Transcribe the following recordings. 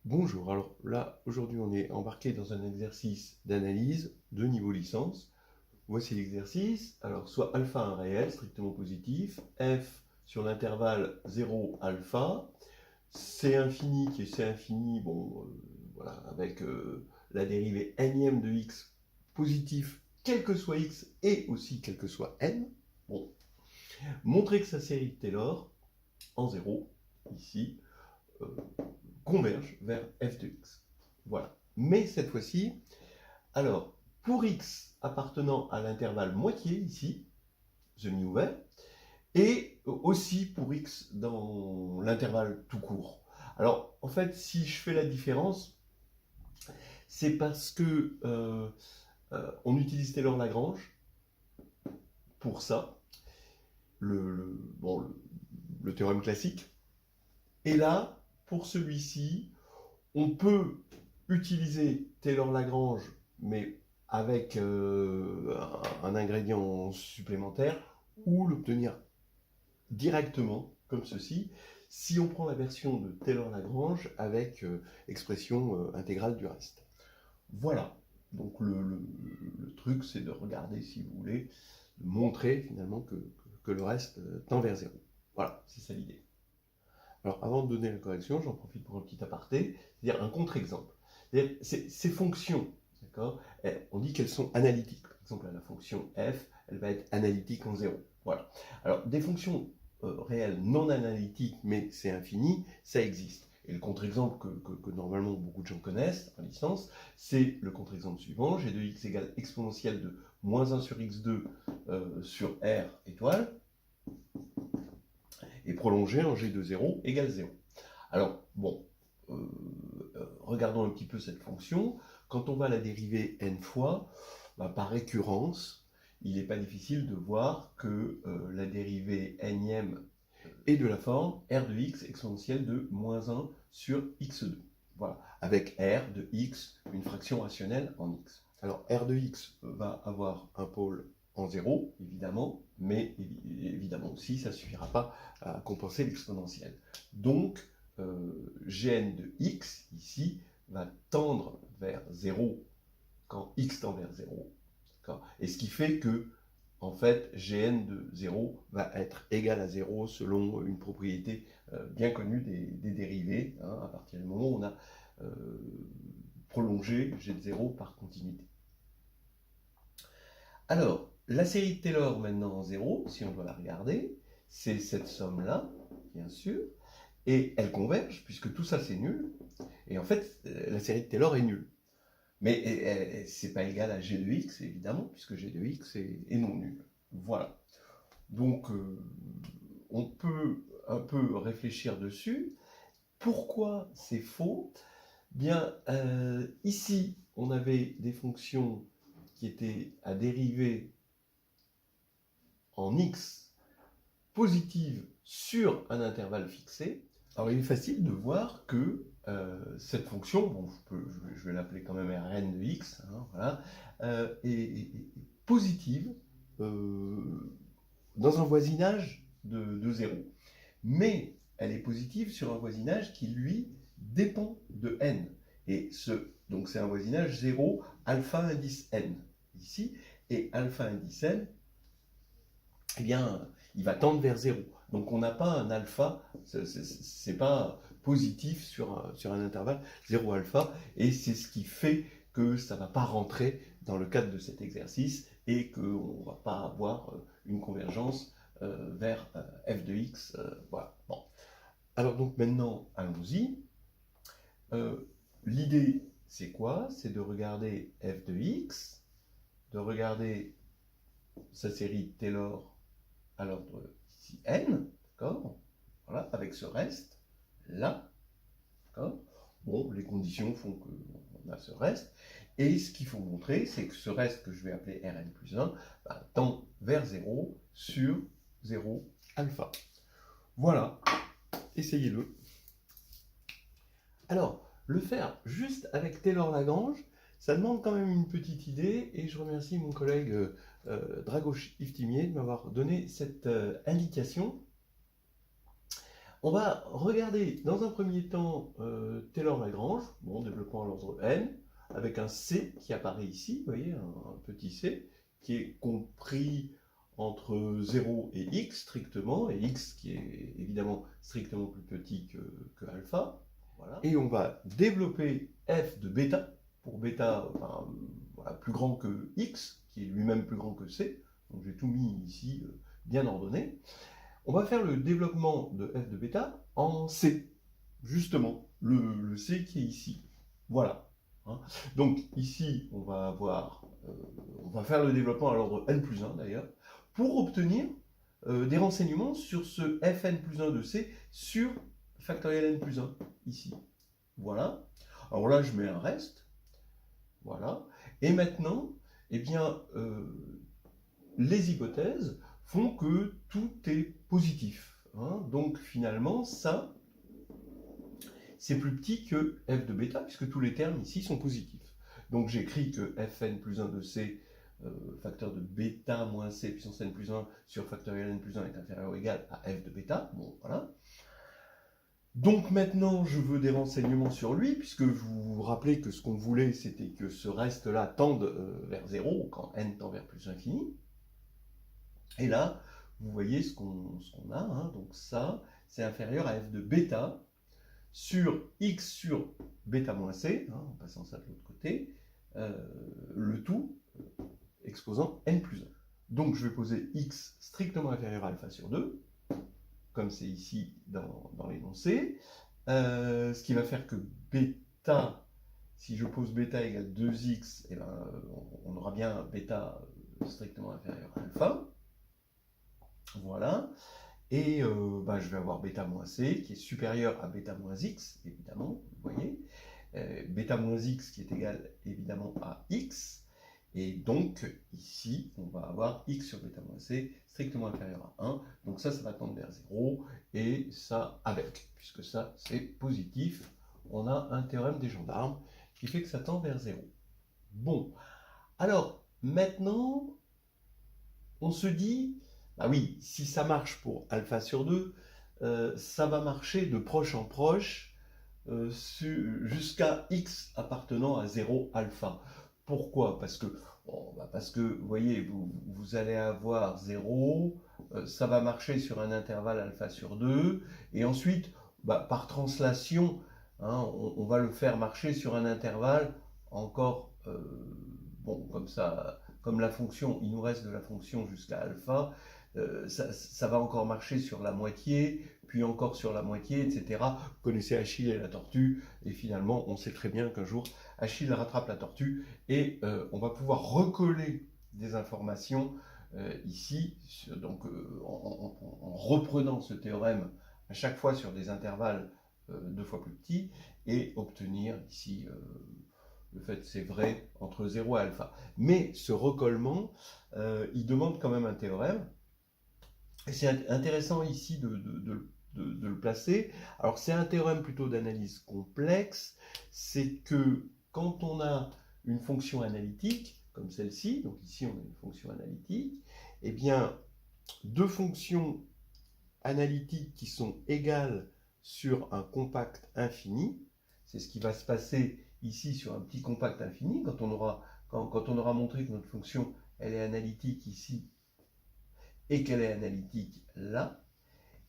Bonjour, alors là, aujourd'hui on est embarqué dans un exercice d'analyse de niveau licence. Voici l'exercice. Alors, soit alpha un réel, strictement positif, f sur l'intervalle 0 alpha, c infini qui est c infini, bon, voilà, avec la dérivée nième de x positif, quel que soit x et aussi quel que soit n. Bon, montrer que sa série de Taylor en 0, ici, euh, converge vers f de x. Voilà. Mais cette fois-ci, alors, pour x appartenant à l'intervalle moitié, ici, the new ouvert, et aussi pour x dans l'intervalle tout court. Alors, en fait, si je fais la différence, c'est parce que on utilise Taylor-Lagrange pour ça, bon, le théorème classique. Et là, pour celui-ci, on peut utiliser Taylor-Lagrange, mais avec un ingrédient supplémentaire, ou l'obtenir directement, comme ceci, si on prend la version de Taylor-Lagrange avec expression intégrale du reste. Voilà. Donc le truc, c'est de regarder, si vous voulez, de montrer finalement que le reste tend vers zéro. Voilà, c'est ça l'idée. Alors, avant de donner la correction, j'en profite pour un petit aparté, c'est-à-dire un contre-exemple. Ces fonctions, d'accord, on dit qu'elles sont analytiques. Par exemple, la fonction f, elle va être analytique en 0. Voilà. Alors, des fonctions réelles non analytiques, mais c'est infini, ça existe. Et le contre-exemple que normalement beaucoup de gens connaissent en licence, c'est le contre-exemple suivant. G de x égale exponentielle de moins 1 sur x2 sur r étoile, et prolongé en g de 0 égale 0. Alors, bon, regardons un petit peu cette fonction. Quand on va la dériver n fois, par récurrence, il n'est pas difficile de voir que la dérivée nième est de la forme r de x exponentielle de moins 1 sur x2. Voilà, avec r de x, une fraction rationnelle en x. Alors, r de x va avoir un pôle en 0, évidemment, mais évidemment aussi, ça ne suffira pas à compenser l'exponentielle. Donc, Gn de x, ici, va tendre vers 0 quand x tend vers 0. Et ce qui fait que, en fait, Gn de 0 va être égal à 0 selon une propriété bien connue des dérivés, hein, à partir du moment où on a prolongé G de 0 par continuité. Alors, la série de Taylor maintenant en 0, si on doit la regarder, c'est cette somme-là, bien sûr, et elle converge, puisque tout ça c'est nul, et en fait, la série de Taylor est nulle. Mais c'est pas égal à g de x, évidemment, puisque g de x est non nul. Voilà. Donc, on peut un peu réfléchir dessus. Pourquoi c'est faux? Bien, ici, on avait des fonctions qui étaient à dériver en x positive sur un intervalle fixé. Alors, il est facile de voir que cette fonction, bon, je vais l'appeler quand même Rn de x, hein, voilà, est positive dans un voisinage de 0. Mais elle est positive sur un voisinage qui, lui, dépend de n. Et donc c'est un voisinage 0, alpha indice n, ici, et alpha indice n, eh bien, il va tendre vers 0. Donc on n'a pas un alpha, c'est pas positif sur un intervalle 0 alpha, et c'est ce qui fait que ça ne va pas rentrer dans le cadre de cet exercice et qu'on ne va pas avoir une convergence vers f de x. Voilà. Bon. Alors donc maintenant, allons-y. L'idée, c'est quoi? C'est de regarder f de x, de regarder sa série Taylor à l'ordre ici n, d'accord? Voilà, avec ce reste, là, d'accord? Bon, les conditions font qu'on a ce reste, et ce qu'il faut montrer, c'est que ce reste que je vais appeler Rn plus 1, tend vers 0 sur 0 alpha. Voilà, essayez-le. Alors, le faire juste avec Taylor-Lagrange, ça demande quand même une petite idée, et je remercie mon collègue Dragoș Iftimier de m'avoir donné cette indication. On va regarder dans un premier temps Taylor-Lagrange, bon, développement à l'ordre n, avec un C qui apparaît ici, vous voyez, un petit C, qui est compris entre 0 et x strictement, et x qui est évidemment strictement plus petit que alpha. Voilà. Et on va développer f de bêta, pour bêta enfin, voilà, plus grand que x, qui est lui-même plus grand que c, donc j'ai tout mis ici bien ordonné. On va faire le développement de f de bêta en C, justement, le C qui est ici. Voilà. Donc ici, on va faire le développement à l'ordre n plus 1 d'ailleurs, pour obtenir des renseignements sur ce fn plus 1 de C sur factoriel n plus 1, ici. Voilà. Alors là, je mets un reste. Voilà. Et maintenant, eh bien, les hypothèses font que tout est positif. Donc finalement, ça, c'est plus petit que f de bêta, puisque tous les termes ici sont positifs. Donc j'écris que fn plus 1 de c, facteur de bêta moins c puissance n plus 1 sur factoriel n plus 1 est inférieur ou égal à f de bêta. Bon, voilà. Donc maintenant, je veux des renseignements sur lui, puisque vous vous rappelez que ce qu'on voulait, c'était que ce reste-là tende vers 0, quand n tend vers plus infini. Et là, vous voyez ce qu'on a, donc ça, c'est inférieur à f de bêta sur x sur bêta moins c, en passant ça de l'autre côté, le tout exposant n plus 1. Donc je vais poser x strictement inférieur à alpha sur 2, comme c'est ici dans l'énoncé, ce qui va faire que bêta, si je pose bêta égale 2x, eh ben, on aura bien bêta strictement inférieur à alpha. Voilà. Et je vais avoir bêta moins c qui est supérieur à bêta moins x, évidemment, vous voyez. Bêta moins x qui est égal évidemment à x. Et donc, ici, on va avoir x sur bêta moins c strictement inférieur à 1. Donc ça va tendre vers 0. Et ça avec, puisque ça, c'est positif. On a un théorème des gendarmes qui fait que ça tend vers 0. Bon. Alors, maintenant, on se dit... Ah oui, si ça marche pour alpha sur 2, ça va marcher de proche en proche jusqu'à x appartenant à 0 alpha. Pourquoi? Parce que, vous voyez, vous allez avoir 0, ça va marcher sur un intervalle alpha sur 2, et ensuite, par translation, on va le faire marcher sur un intervalle encore, comme ça, comme la fonction, il nous reste de la fonction jusqu'à alpha, ça va encore marcher sur la moitié, puis encore sur la moitié, etc. Vous connaissez Achille et la tortue, et finalement, on sait très bien qu'un jour, Achille rattrape la tortue, et on va pouvoir recoller des informations ici, donc en reprenant ce théorème à chaque fois sur des intervalles 2 fois plus petits, et obtenir ici le fait c'est vrai entre 0 et alpha. Mais ce recollement, il demande quand même un théorème. Et c'est intéressant ici de le placer. Alors c'est un théorème plutôt d'analyse complexe, c'est que quand on a une fonction analytique, comme celle-ci, donc ici on a une fonction analytique, eh bien deux fonctions analytiques qui sont égales sur un compact infini, c'est ce qui va se passer ici sur un petit compact infini, quand on aura montré que notre fonction elle est analytique ici, et qu'elle est analytique là,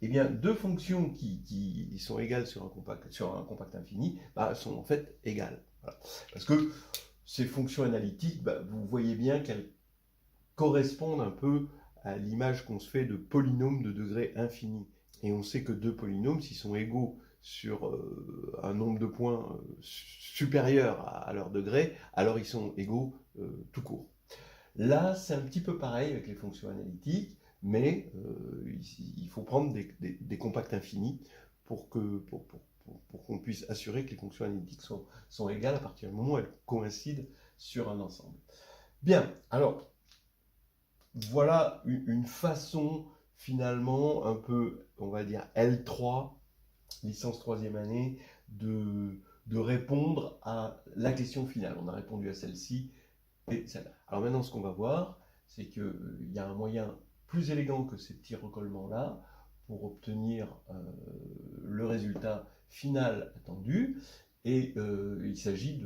eh bien, deux fonctions qui sont égales sur un compact infini sont en fait égales. Voilà. Parce que ces fonctions analytiques, vous voyez bien qu'elles correspondent un peu à l'image qu'on se fait de polynômes de degré infini. Et on sait que deux polynômes, s'ils sont égaux sur un nombre de points supérieur à leur degré, alors ils sont égaux tout court. Là, c'est un petit peu pareil avec les fonctions analytiques, mais il faut prendre des compacts infinis pour qu'on puisse assurer que les fonctions analytiques sont égales à partir du moment où elles coïncident sur un ensemble. Bien, alors, voilà une façon finalement un peu, on va dire L3, licence 3e année, de répondre à la question finale. On a répondu à celle-ci et celle-là. Alors maintenant, ce qu'on va voir, c'est qu'il y a un moyen plus élégant que ces petits recollements-là pour obtenir le résultat final attendu, et il s'agit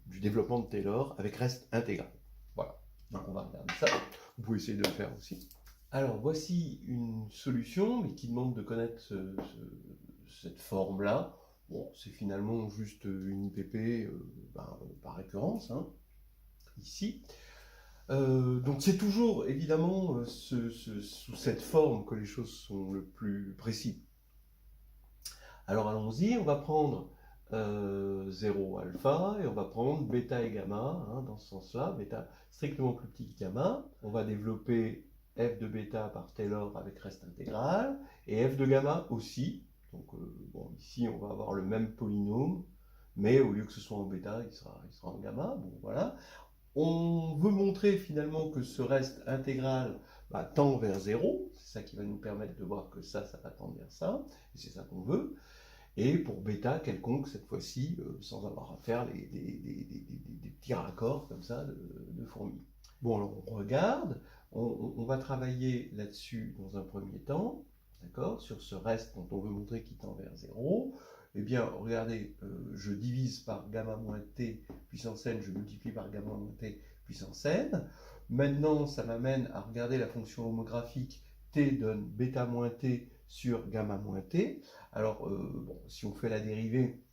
du développement de Taylor avec reste intégral. Voilà, donc on va regarder ça, vous pouvez essayer de le faire aussi. Alors voici une solution, mais qui demande de connaître cette forme-là. Bon, c'est finalement juste une IPP par récurrence, hein, ici. Donc c'est toujours évidemment sous cette forme que les choses sont le plus précises. Alors allons-y, on va prendre 0 alpha et on va prendre bêta et gamma, hein, dans ce sens-là, bêta strictement plus petit que gamma. On va développer f de bêta par Taylor avec reste intégral et f de gamma aussi. Donc bon, ici on va avoir le même polynôme, mais au lieu que ce soit en bêta, il sera en gamma. Bon voilà. On veut montrer finalement que ce reste intégral tend vers 0, c'est ça qui va nous permettre de voir que ça va tendre vers ça, et c'est ça qu'on veut. Et pour bêta quelconque, cette fois-ci, sans avoir à faire des petits raccords comme ça de fourmis. Bon, alors on regarde, on va travailler là-dessus dans un premier temps, d'accord, sur ce reste dont on veut montrer qu'il tend vers 0. Eh bien, regardez, je divise par gamma moins t puissance n, je multiplie par gamma moins t puissance n. Maintenant, ça m'amène à regarder la fonction homographique t donne bêta moins t sur gamma moins t. Alors, bon, si on fait la dérivée,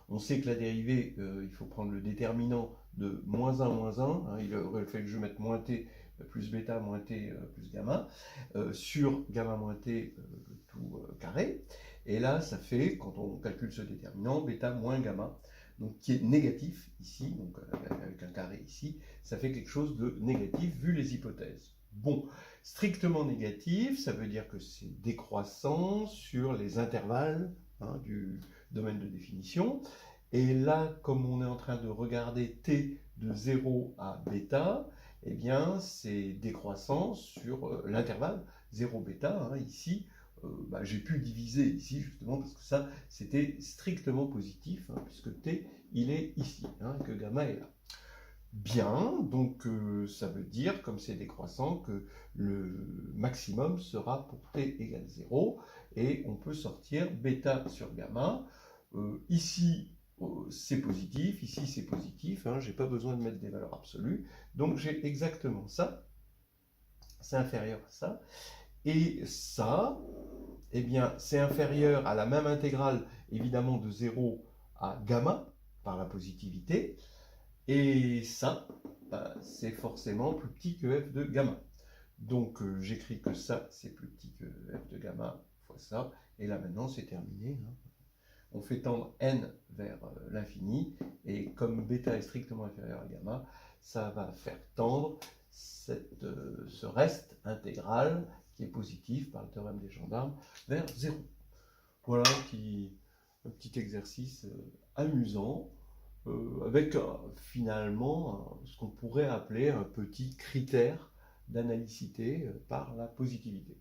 on sait que la dérivée, il faut prendre le déterminant de moins 1, moins 1. Hein, il aurait fallu que je mette moins t plus bêta moins t plus gamma sur gamma moins t tout carré. Et là, ça fait, quand on calcule ce déterminant, bêta moins gamma, donc qui est négatif ici, donc avec un carré ici, ça fait quelque chose de négatif vu les hypothèses. Bon, strictement négatif, ça veut dire que c'est décroissant sur les intervalles, hein, du domaine de définition. Et là, comme on est en train de regarder t de 0 à bêta, eh bien, c'est décroissant sur l'intervalle 0 bêta, hein, ici. J'ai pu diviser ici justement parce que ça c'était strictement positif, hein, puisque t il est ici, hein, que gamma est là. Bien, donc ça veut dire, comme c'est décroissant, que le maximum sera pour t égale 0, et on peut sortir bêta sur gamma. Ici c'est positif, ici c'est positif, hein, j'ai pas besoin de mettre des valeurs absolues, donc j'ai exactement ça, c'est inférieur à ça. Et ça, eh bien, c'est inférieur à la même intégrale, évidemment, de 0 à gamma, par la positivité. Et ça, c'est forcément plus petit que f de gamma. Donc, j'écris que ça, c'est plus petit que f de gamma fois ça. Et là, maintenant, c'est terminé, hein. On fait tendre n vers l'infini. Et comme bêta est strictement inférieur à gamma, ça va faire tendre ce reste intégral qui est positif par le théorème des gendarmes vers 0. Voilà un petit exercice amusant avec finalement ce qu'on pourrait appeler un petit critère d'analycité par la positivité.